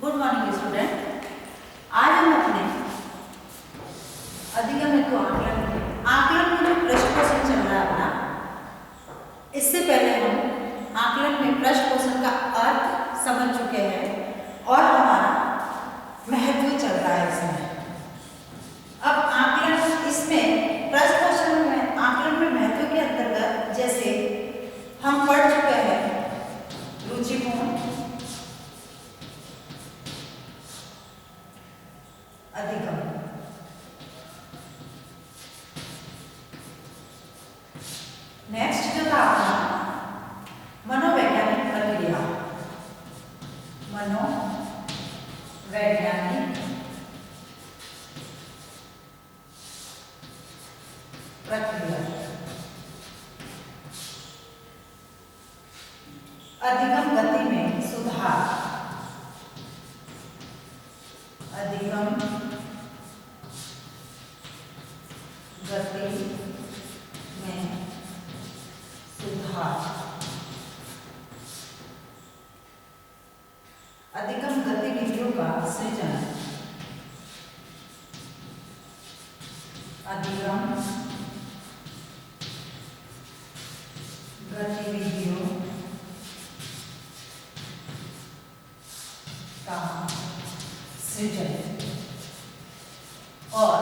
Good morning student. आज हम अपने अधिगम हेतु आकलन में जो प्रश्न क्वेश्चन चल रहा है अपना, इससे पहले हम आकलन में प्रश्न क्वेश्चन का अर्थ समझ चुके हैं और हमारा महत्व चल रहा है इसमें। अब आकलन इसमें प्रश्न क्वेश्चन में आकलन में महत्व के अंतर्गत जैसे हम पढ़ चुके हैं रुचिपूर्ण, अधिगम, नेक्स्ट जो था अपना मनोवैज्ञानिक प्रक्रिया, मनोवैज्ञानिक प्रक्रिया, अधिगम गति में सुधार, अधिगम गति में सुधार, अधिगम गतिविधियों का सृजन, अधिगम गतिविधियों का सृजन और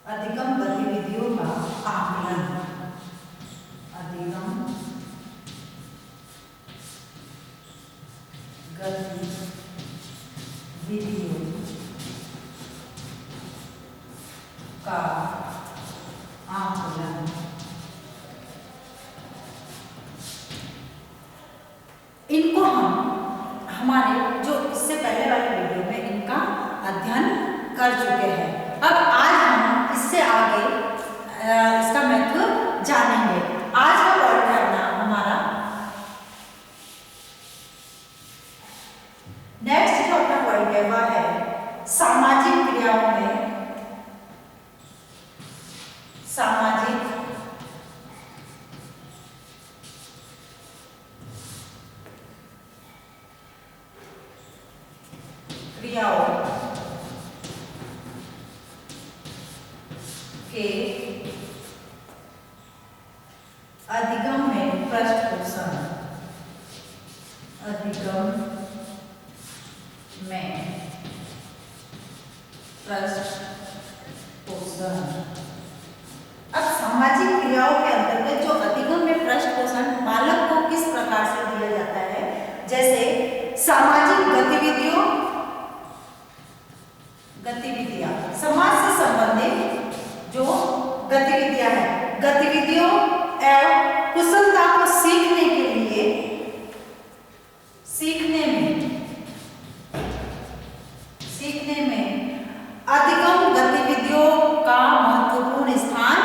अधिगम गतिविधियों का आकलन, अधिगम गतिविधियों का आकलन। इनको हम हमारे जो इससे पहले वाले वीडियो में इनका अध्ययन कर चुके हैं। अब आज हम इससे आगे इसका महत्व जानेंगे। आज का पॉइंट है अपना हमारा नेक्स्ट जो अपना पॉइंट है वह है सामाजिक क्रियाओं में सामाजिक क्रियाओं के अधिगम में पृष्ठपोषण, अधिगम में पृष्ठपोषण। अब सामाजिक क्रियाओं के अंतर्गत जो अधिगम में पृष्ठपोषण बालक को किस प्रकार से दिया जाता है, जैसे सामाजिक गतिविधियां समाज से संबंधित जो गतिविधियां हैं, गतिविधियों एवं कुशलता को सीखने में अधिगम गतिविधियों का महत्वपूर्ण स्थान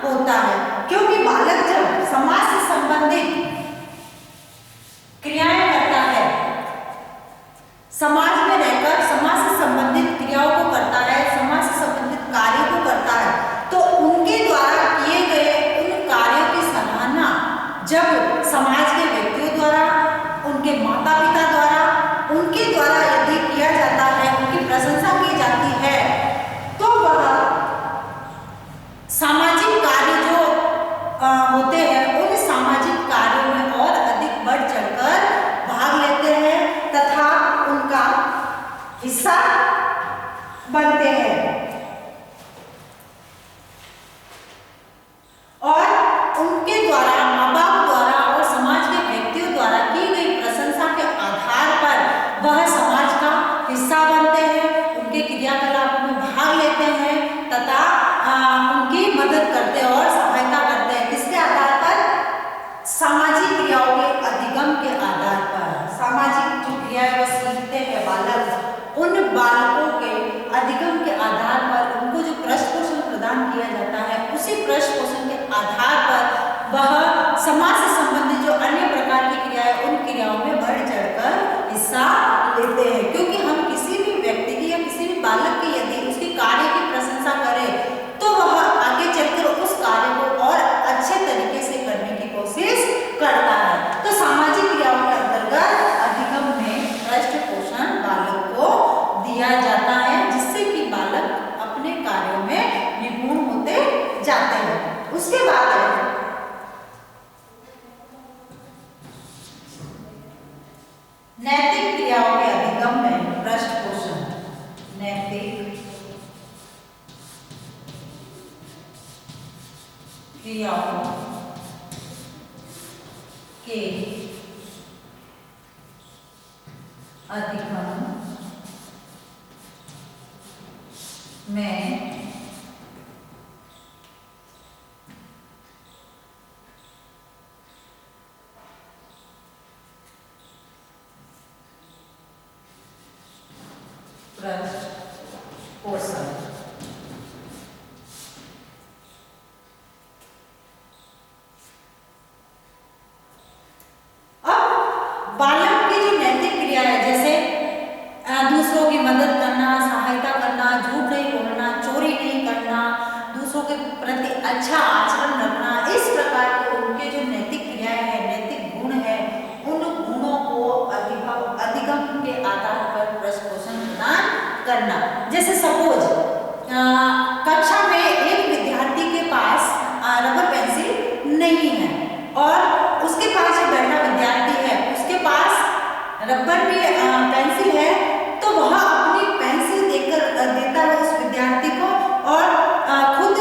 होता है, क्योंकि बालक जब समाज से संबंधित क्रियाएं करता है, समाज में रहकर समाज से संबंधित क्रियाओं को करता है, समाज से संबंधित कार्यों को करता है, तो उनके द्वारा किए गए उन कार्यों की सराहना जब समाज के व्यक्तियों द्वारा, उनके माता पिता द्वारा, उनके द्वारा यदि किया जाता है, उनकी प्रशंसा की जाती है, तो वह सामाजिक कार्य जो होते हैं उन सामाजिक कार्यों में और अधिक बढ़ चढ़कर भाग लेते हैं तथा उनका हिस्सा बनते हैं और उनके द्वारा, माँ बाप द्वारा और समाज के व्यक्तियों द्वारा की गई प्रशंसा के आधार पर वह समाज का हिस्सा बनते हैं, उनके क्रियाकलाप में भाग लेते हैं तथा उनकी मदद करते हैं और सहायता करते हैं। किसके आधार पर? सामाजिक क्रियाओं के अधिगम के आधार पर। सामाजिक जो क्रियाएं वो सीखते हैं बालक, उन बालकों के अधिगम के आधार पर उनको जो पृष्ठपोषण प्रदान किया जाता है, उसी पृष्ठपोषण के आधार पर वह समाज से संबंधित जो अन्य प्रकार की क्रियाएं, उन क्रियाओं में बढ़ चढ़कर हिस्सा लेते हैं। क्योंकि हम किसी भी व्यक्ति की या किसी भी बालक की यदि उसके कार्य की प्रशंसा करें तो वह आगे चलकर उस कार्य को और अच्छे तरीके से करने की कोशिश करता है। के अधिगम में पोषण। अब बालक की जो नैतिक क्रिया है, जैसे दूसरों की मदद करना, सहायता करना, झूठ नहीं बोलना, चोरी नहीं करना, दूसरों के प्रति अच्छा आचरण रखना, इस प्रकार के उनके जो नैतिक क्रियाएं है, नैतिक गुण है, उन गुणों को अधिगम के आधार पर पोषण प्रदान करना। जैसे सपोज कक्षा में एक विद्यार्थी के पास रबर पेंसिल नहीं है और उसके पास जो बैठा विद्यार्थी है उसके पास रबर की पेंसिल है, तो वह अपनी पेंसिल देता है उस विद्यार्थी को और खुद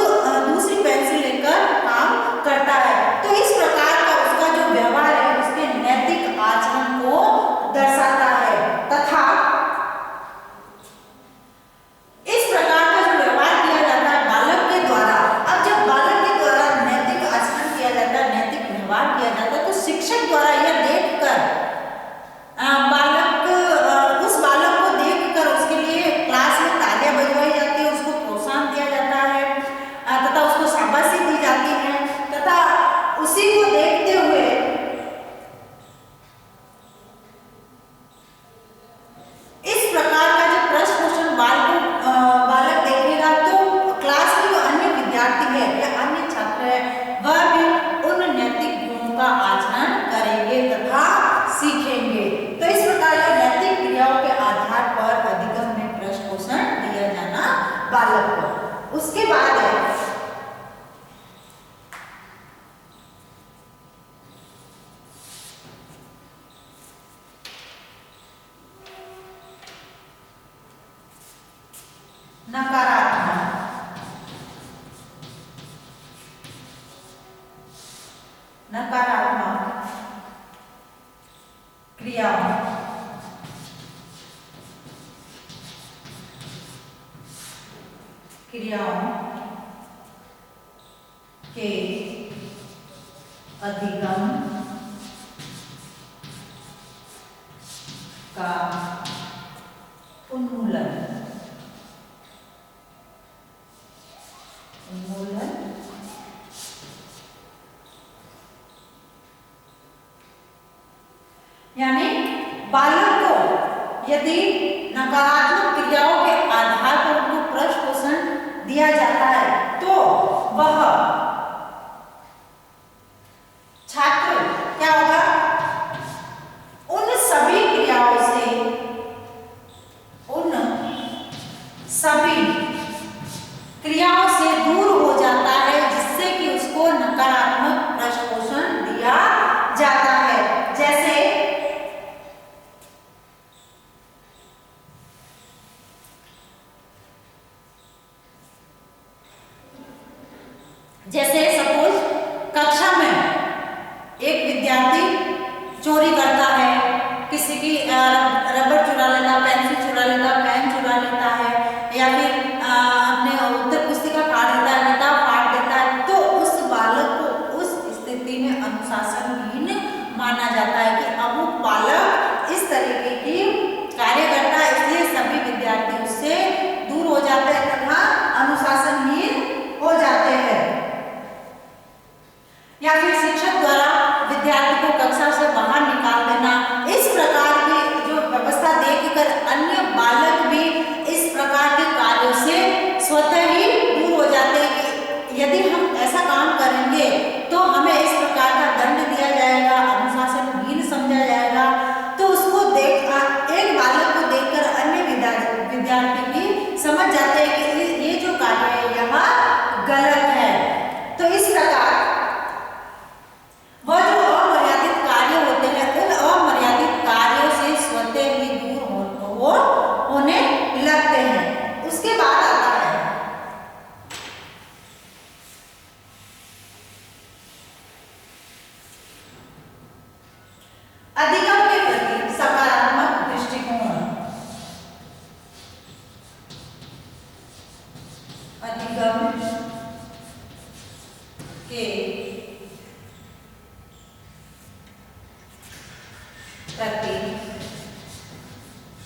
दूसरी पेंसिल लेकर काम करता है। तो इस प्रकार का उसका जो व्यवहार है उसके नैतिक आचरण को दर्शाता है तथा इस प्रकार का जो व्यवहार किया जाता है बालक के द्वारा। अब जब बालक के द्वारा नैतिक आचरण किया जाता है, नैतिक व्यवहार किया जाता है, तो शिक्षक द्वारा यह देखकर उस बालक को देखकर उसके लिए क्लास में तालियां बजवाई जाती है, उसको प्रोत्साहन दिया जाता है तथा उसको शाबाशी दी जाती है तथा उसी को देखते हुए इस प्रकार का जो प्रश्न बालक देखेगा तो क्लास में जो अन्य विद्यार्थी है या अन्य छात्र है वह भी उन नैतिक गुणों का आचरण करेंगे तथा सीखेंगे। तो इस प्रकार के नैतिक क्रियाओं के आधार पर अधिगम में प्रश्न पोषण दिया जाना बालक को। उसके बाद है नकारात्मक क्रियाओं के अधिगम का उन्मूलन यानी बालक को यदि नकारात्मक क्रियाओं के आधार पर उनको प्रश्न पोषण दिया जाता है तो वह छात्र क्या होगा, उन सभी क्रियाओं से, उन सभी क्रियाओं से दूर हो जाता है जिससे कि उसको नकारात्मक प्रश्न पोषण दिया जाता है। जैसे सपोज कक्षा में एक विद्यार्थी चोरी करता है, किसी की रबर चुरा लेता, पेंसिल चुरा लेता, पेन चुरा लेता है या फिर अपने उत्तर पुस्तिका फाड़ देता है, किताब फाड़ देता है, तो उस बालक को उस स्थिति में अनुशासनहीन माना जाता है कि अब वो बालक इस तरीके की कार्य करता है, इसलिए सभी विद्यार्थी उससे दूर हो जाते हैं तथा अनुशासनहीन हो जाते हैं। या फिर शिक्षक द्वारा विद्यार्थी को कक्षा से बाहर निकाल देना, इस प्रकार की जो व्यवस्था देखकर अन्य बालक भी इस प्रकार के कार्यों से स्वतः ही दूर हो जाते हैं कि यदि हम ऐसा काम करेंगे तो हमें इस प्रकार का दंड दिया जाएगा, अनुशासनहीन समझा जाएगा। तो उसको एक बालक को देखकर अन्य विद्यार्थी भी समझ जाते हैं कि प्रति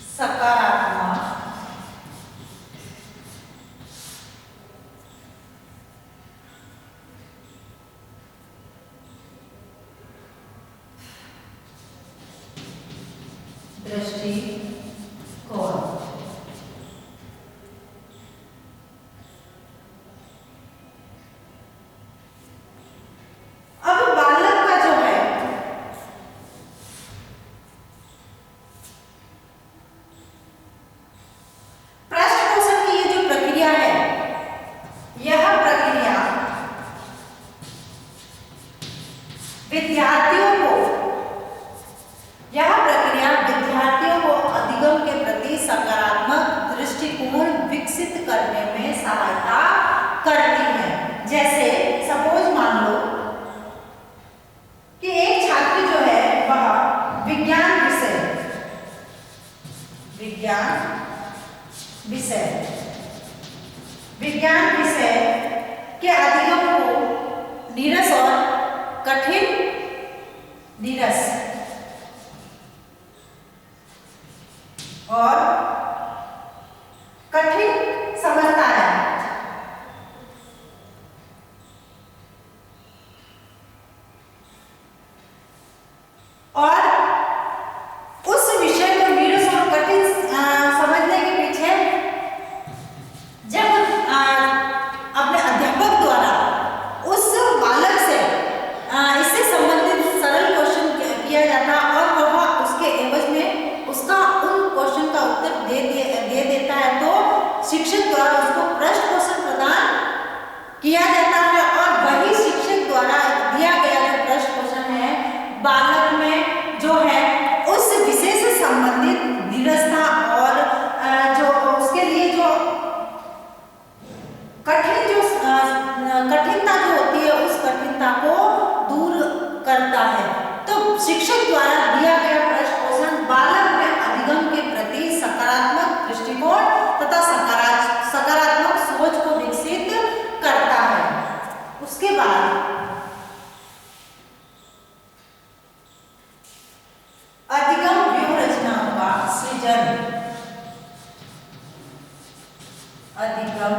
सकारात्मक दृष्टिकोण। अब बालक का जो है पृष्ठ पोषण की ये जो प्रक्रिया है, यह प्रक्रिया विद्यार्थियों को अधिगम के प्रति सकारात्मक दृष्टिकोण विकसित करने में सहायता करती है। जैसे सपोज मान लो कि एक छात्र जो है वह विज्ञान विषय के अधिगम को नीरस और कठिन समझता है, और उस विषय को नीरस और कठिन समझने के पीछे जब अपने अध्यापक द्वारा उस बालक से इससे संबंधित सरल क्वेश्चन किया जाता और वह उसके एवज में उसका उन क्वेश्चन का उत्तर दे देता है, तो शिक्षक द्वारा उसको पृष्ठ पोषण प्रदान किया जाता है। और वही शिक्षक द्वारा दिया गया जो पृष्ठ पोषण है, बालक में जो है उस विषय से संबंधित नीरसता और जो उसके लिए जो कठिनता जो होती है, उस कठिनता को दूर करता है। तो शिक्षक द्वारा दिया गया पृष्ठ पोषण बालक में अधिगम के प्रति सकारात्मक दृष्टिकोण तथा सकारात्मक सोच को विकसित करता है। उसके बाद अधिगम व्यूह रचनाओं का सृजन। अधिगम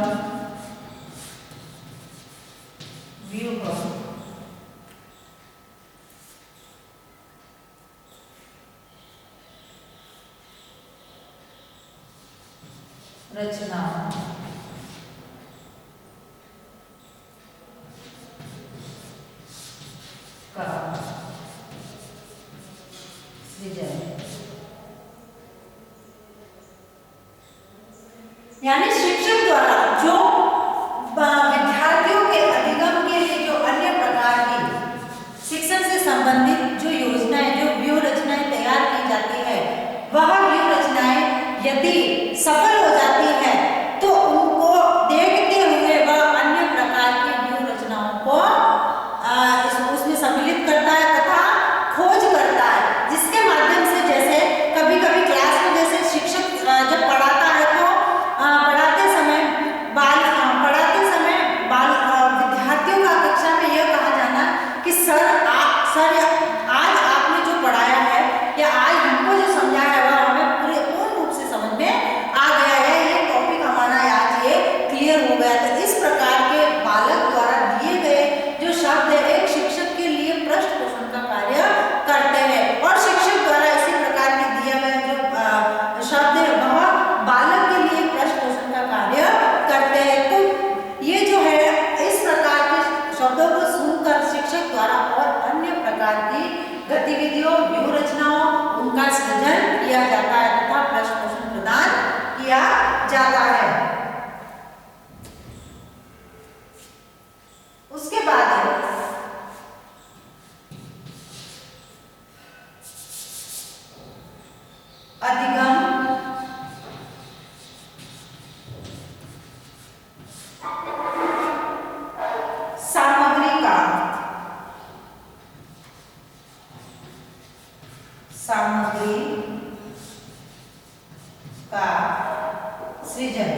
व्यूह रचनाओं का सृजन, यानी शिक्षक द्वारा जो विद्यार्थियों के अधिगम के लिए जो अन्य प्रकार की शिक्षण से संबंधित जो योजनाएं, जो व्यूह रचनाएं तैयार की जाती है, वह व्यूह रचनाएं यदि सफल हो जाती है तो उनको देखते हुए वह अन्य प्रकार की व्यूह रचनाओं को उसमें सम्मिलित करता है तथा खोज करता है, जिसके माध्यम से जैसे कभी-कभी क्लास में जैसे शिक्षक जब पढ़ाता है तो पढ़ाते समय विद्यार्थियों का कक्षा में यह कहा जाना कि सर आज आपने जो पढ़ाया है या आज हमको जो समझाया है वह हमें पूर्ण रूप से समझ में आ गया है, ये टॉपिक हमारा आज ये क्लियर हो गया। तो इस प्रकार के बालक द्वारा दिए गए जो शब्द है एक शिक्षक के लिए पृष्ठ पोषण का कार्य करते हैं, और शिक्षक द्वारा इसी प्रकार के दिए गए जो शब्द है वह बालक के लिए पृष्ठ पोषण का कार्य करते हैं। तो ये जो है इस प्रकार के शब्दों को सुनकर शिक्षक द्वारा और अन्य प्रकार की गतिविधियों व्यूह रचनाओं उनका सृजन किया जाता है तथा पृष्ठ पोषण प्रदान किया जाता है। उसके बाद अधिगम सामग्री का सृजन।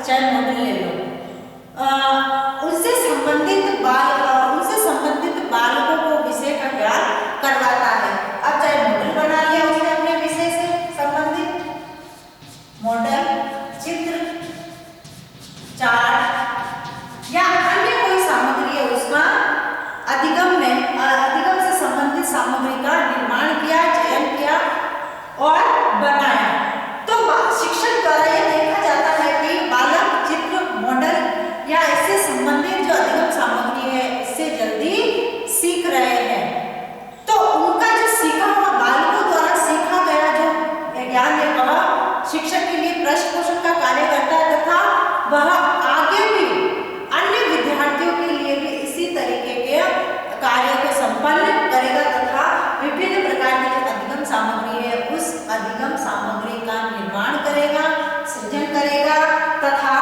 चाहे मॉडल ले लो, उनसे संबंधित बालकों को विषय का ज्ञान करवाता है। अब चाहे मॉडल बना लिया उसने अपने विषय से संबंधित, मॉडल, चित्र, चार्ट या अन्य कोई सामग्री है, उसका अधिगम से संबंधित सामग्री का निर्माण किया, चयन किया और बनाया। तो शिक्षक द्वारा यह देखा जाता है कि बालक चित्र, मॉडल या इससे संबंधित जो अधिगम सामग्री है इससे जल्दी सीख रहे हैं। तो उनका जो सीखा हुआ, बालकों द्वारा सीखा गया जो ज्ञान है वह शिक्षक के लिए पृष्ठपोषण का कार्य करता है तथा वह आगे भी अन्य विद्यार्थियों के लिए भी इसी तरीके के कार्य को संपन्न करेगा तथा विभिन्न प्रकार की जो अधिगम सामग्री है उस अधिगम सामग्री का निर्माण करेगा, सृजन करेगा तथा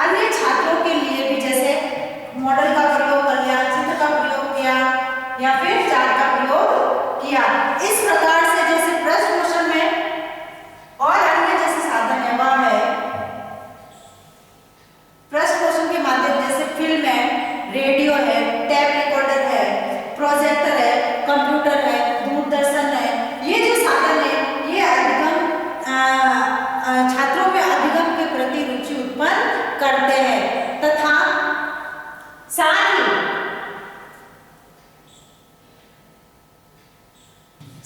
अन्य छात्रों के लिए भी जैसे मॉडल का प्रयोग कर लिया, चित्र का प्रयोग किया या फिर चार्ट का प्रयोग किया। इस प्रकार से जैसे पृष्ठपोषण में और अन्य जैसे साधन है वह है पृष्ठपोषण के माध्यम, जैसे फिल्म है, रेडियो है, टैप रिकॉर्डर है, प्रोजेक्टर है, कंप्यूटर है, दूरदर्शन है। ये जो साधन है ये अधिगम छात्रों में अधिगम के प्रति रुचि उत्पन्न करते हैं तथा साथ ही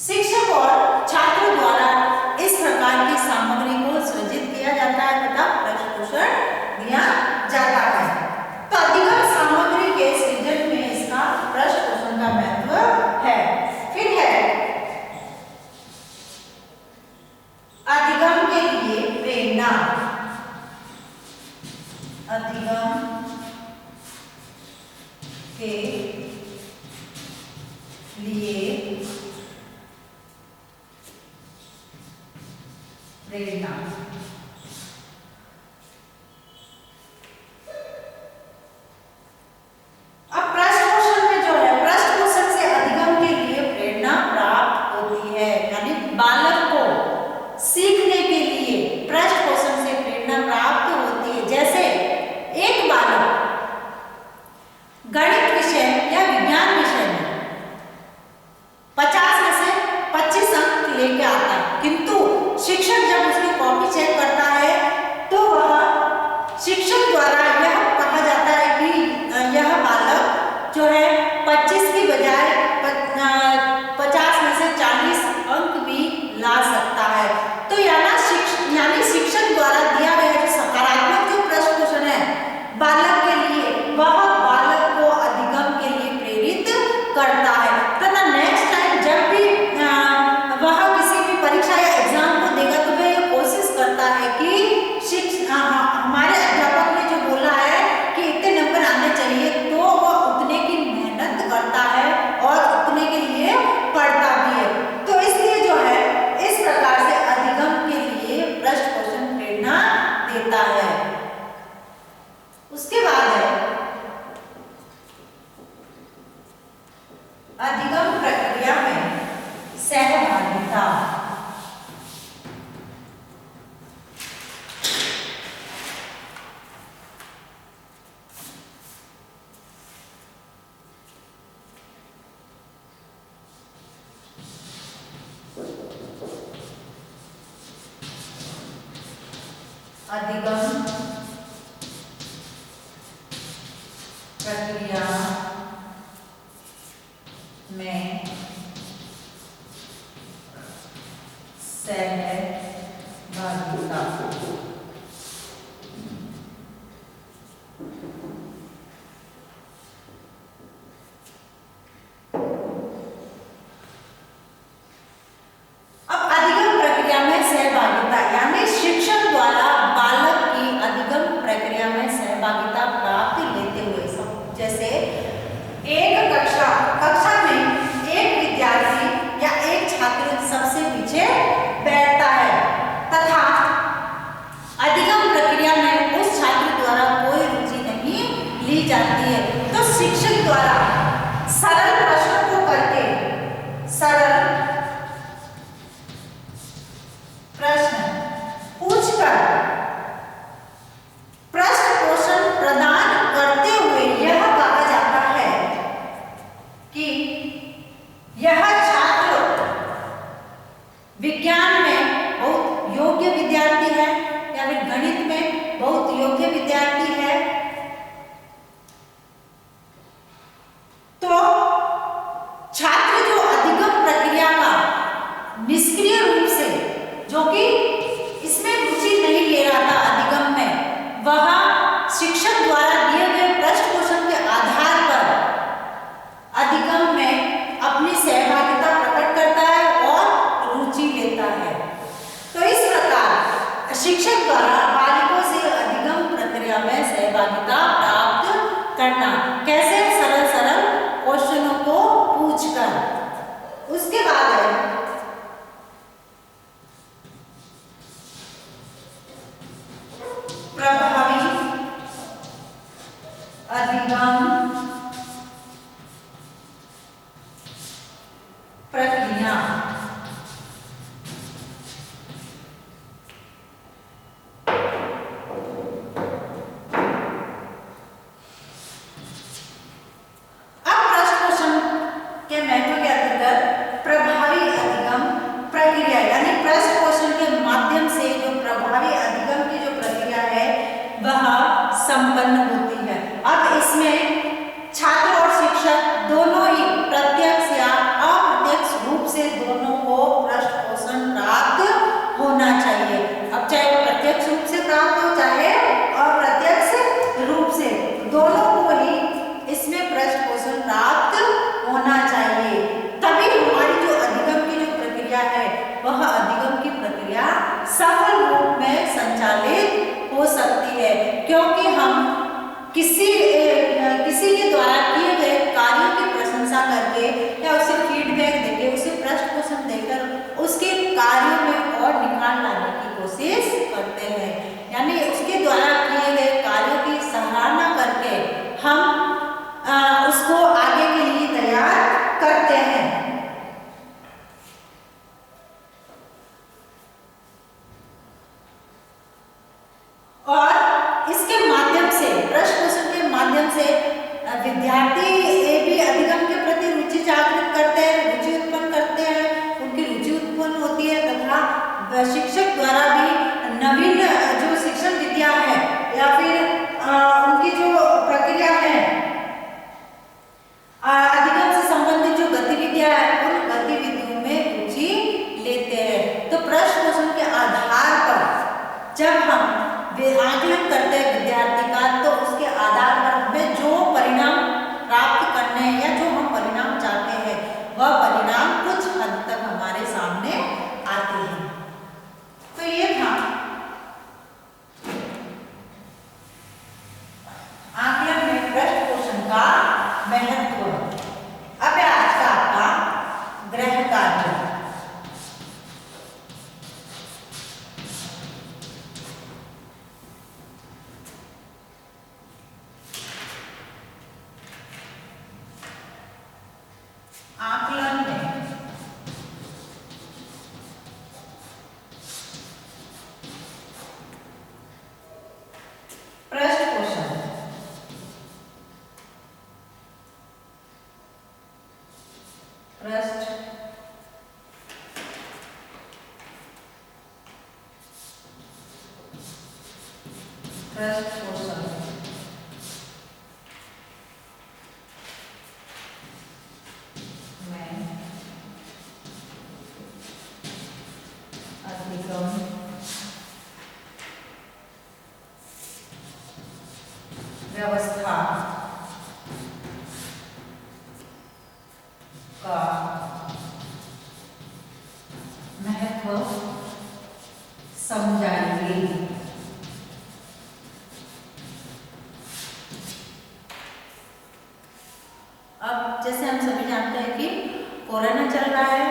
शिक्षक और छात्रों द्वारा इस प्रकार की सामग्री को सृजित किया जाता है तथा पृष्ठपोषण दिया जाता है। तो अधिगम सामग्री के सृजन में इसका पृष्ठपोषण का महत्व है। फिर है अधिगम के लिए प्रेरणा। अधिगम के लिए प्रेरणा। अब पृष्ठपोषण में जो है, पृष्ठपोषण से अधिगम के लिए प्रेरणा प्राप्त होती है, यानी बालक को सीखने के लिए पृष्ठपोषण से प्रेरणा प्राप्त होती है। जैसे एक बालक गणित विषय या विज्ञान विषय में 50 में से 25 अंक लेके आता है, किंतु शिक्षक जब उसकी कॉपी चेक करता है तो वह शिक्षक द्वारा यह कहा जाता है कि यह बालक जो है 25 की बजाय 50 में से 40 अंक भी ला सकता है। तो यानी शिक्षक द्वारा दिया गया जो सकारात्मक जो पृष्ठपोषण है बालक के लिए, वह बालक को अधिगम के लिए प्रेरित करता है तथा नेक्स्ट टाइम जब भी वह किसी भी परीक्षा या एग्जाम को देगा तो वह ये कोशिश करता है कि हमारे अध्यापक ने जो बोला है कि इतने नंबर आने चाहिए, तो वह उतने की मेहनत करता है और उतने के लिए पढ़ता भी है। तो इसलिए जो है इस प्रकार से अधिगम के लिए पृष्ठपोषण प्रेरणा देता है। उसके बाद है अधिगम प्रक्रिया में सहभागिता। अधिगम प्रक्रिया में सहभागिता। अब अधिगम प्रक्रिया में सहभागिता यानी शिक्षक द्वारा बालक की अधिगम प्रक्रिया में सहभागिता प्राप्त लेते हुए, जैसे शिक्षक द्वारा दिए गए पृष्ठ पोषण के आधार पर अधिगम में अपनी सहभागिता प्रकट करता है और रुचि लेता है। तो इस प्रकार शिक्षक द्वारा बालकों से अधिगम प्रक्रिया में सहभागिता प्राप्त करना, कैसे? सरल सरल क्वेश्चनों को पूछकर। उसके बाद है प्रभावी अधिगम प्रक्रिया। संपन्न होती है। अब इसमें छात्र और शिक्षक दोनों ही प्रत्यक्ष या अप्रत्यक्ष रूप से दोनों को पृष्ठ पोषण प्राप्त होना चाहिए। अब चाहे वो प्रत्यक्ष रूप से प्राप्त हो चाहे अप्रत्यक्ष रूप से, दोनों को ही इसमें पृष्ठ पोषण प्राप्त होना चाहिए। तभी हमारी जो अधिगम की जो प्रक्रिया है वह अधिगम की प्रक्रिया सफल रूप में संचालित हो सकती है, क्योंकि हम किसी के द्वारा किए गए कार्यों की प्रशंसा करके या उसे फीडबैक देकर, उसे पृष्ठ पोषण देकर उसके कार्यों में और निखार लाने की कोशिश करते हैं। यानी उसके द्वारा किए गए कार्यों की सराहना करके हम उसको आगे के लिए तैयार करते हैं। और इसके माध्यम से, पृष्ठ पोषण के माध्यम से विद्यार्थी भी अधिगम के प्रति रुचि जागृत करते हैं, रुचि उत्पन्न करते हैं, उनकी रुचि उत्पन्न होती है तथा शिक्षक द्वारा भी नवीन जो शिक्षण विद्या है या फिर उनकी जो प्रक्रिया है, अधिगम से संबंधित जो गतिविधियां है उन गतिविधियों में रुचि लेते हैं। तो पृष्ठ पोषण के आधार पर जब हम आकलन करते हैं विद्यार्थी का, तो उसके आधार पर हमें जो परिणाम प्राप्त करने हैं या जो हम परिणाम चाहते हैं वह परिणाम कुछ हद तक हमारे सामने आते हैं। तो ये था आकलन में पृष्ठ पोषण का महत्व। अब आज का आपका गृह कार्य। आकलन में पृष्ठ पोषण, पृष्ठ पोषण व्यवस्था का महत्व समझाएंगे। अब जैसे हम सभी जानते हैं कि कोरोना चल रहा है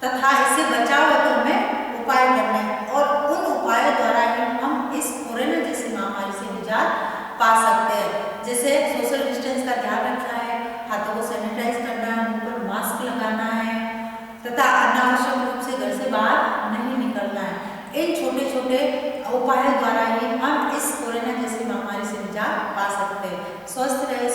तथा इससे बचाव हेतु हमें उपाय करने हैं और उन उपायों द्वारा ही हम इस कोरोना जैसी महामारी से निजात पा सकते हैं। जैसे सोशल डिस्टेंस का ध्यान रखना है, हाथों को सैनिटाइज करना है, मुंह पर मास्क लगाना है तथा अनावश्यक रूप से घर से बाहर नहीं निकलना है। इन छोटे छोटे उपायों द्वारा ही हम इस कोरोना जैसी महामारी से निजात पा सकते हैं। स्वस्थ रहे,